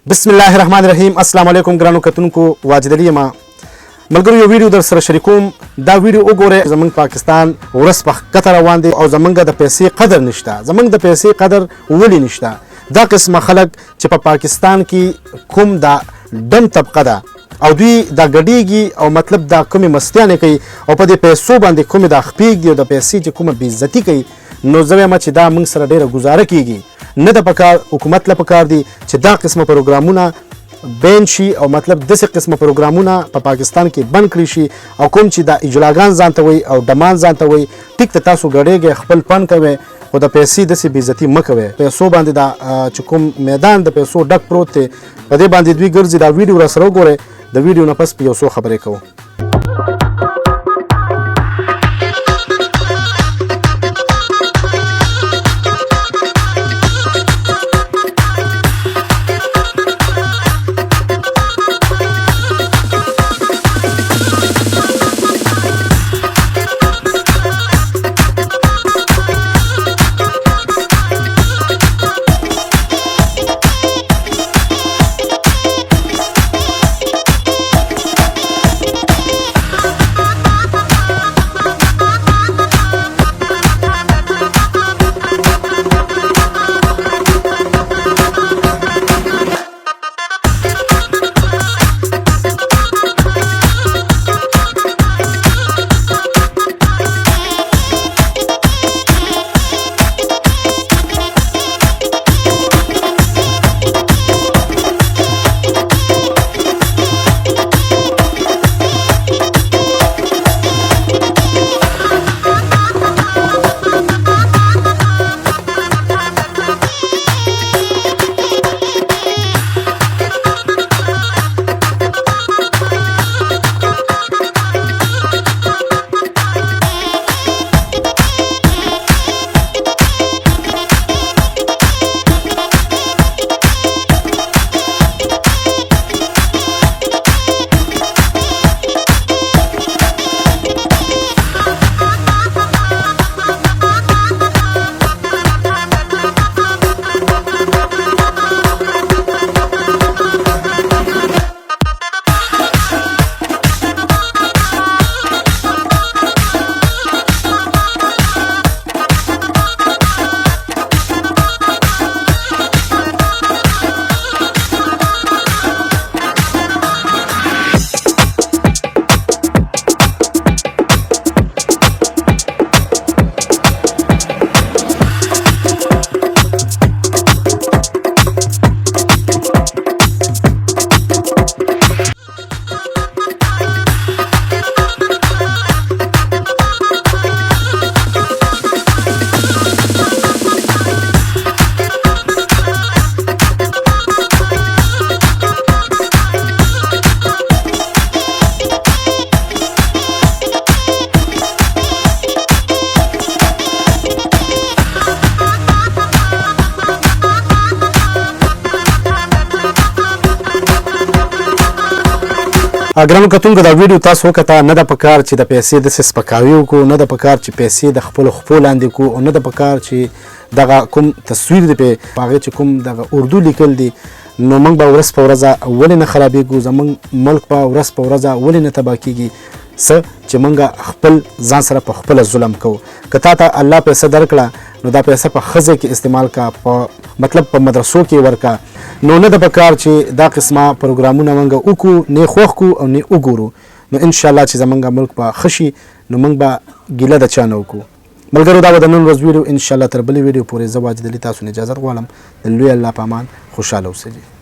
بسم الله الرحمن الرحیم. السلام علیکم ګرانو کتونکو، واجد علي یم. ملګرو یو ویډیو در سره شریکوم. دا ویډیو وګورئ. زمونږ پاکستان ورځ په ښکته روان دی او زمونږ د پیسې قدر نشته. زمونږ د پیسې قدر ولې نشته؟ دا قسمه خلک چې په پاکستان کې کوم دا ډم طبقه ده او دوی دا ګډیږي او مطلب دا کومې مستیانې کوي او په دې پیسو باندې کومې دا خپېږدي او د پیسې چې کومه بېعزتي کوي، نو زه وایم چې دا موږ سره ډېره ګزاره کېږي. نه د پکار حکومت له پکار دي چې دا قسمه پروګرامونه بین شي او مطلب داسې قسمه پروګرامونه په پاکستان کې بند کړي شي او کوم چې دا اجلاګان ځان ته وایي او ډمان ځان ته وایي، ټیک ته تاسو ګډېږئ، خپل فن کوئ خو د پیسې داسې بېعزتي مه کوئ. پیسو باندې دا چې کوم میدان د پیسو ډک پروت دی، په دې باندې دوی ګرځي. دا ویډیو راسره وګورئ. د ویډیو نه پس په یو څو خبرې کوو. ګرانو کتونکو، دا ویډیو تاسو وکته. نه د پکار چې د پیسې داسې سپکاوي وکړو، نه د پکار چې پیسې د خپلو خپو لاندې کړو، او نه د پکار چې دغه کوم تصویر دی په هغې چې کوم دغه اردو لیکل دي، نو موږ به ورځ په ورځ ولې نه خرابېږو؟ زموږ ملک به ورځ په ورځ ولې نه تباه کېږي؟ څه چې موږ خپل ځان سره په خپله ظلم کوو. که تا ته الله پیسه درکړه، نو دا پیسه په ښځه کې استعمال کا، په مطلب په مدرسو کې ورکا. نو نه د پکار چې دا قسمه پروګرامونه موږ وکړو، نه خوښ کړو او نه وګورو. نو انشاءالله چې زموږ ملک به ښه شي، نو موږ به ګیله د چا نه وکړو. ملګرو، دا به د نن ورځ ویډیو. انشاءالله تر بلې ویډیو پورې زه واجد علي تاسو نه اجازت غواړم. د لوی الله په امان، خوشحاله اوسئ.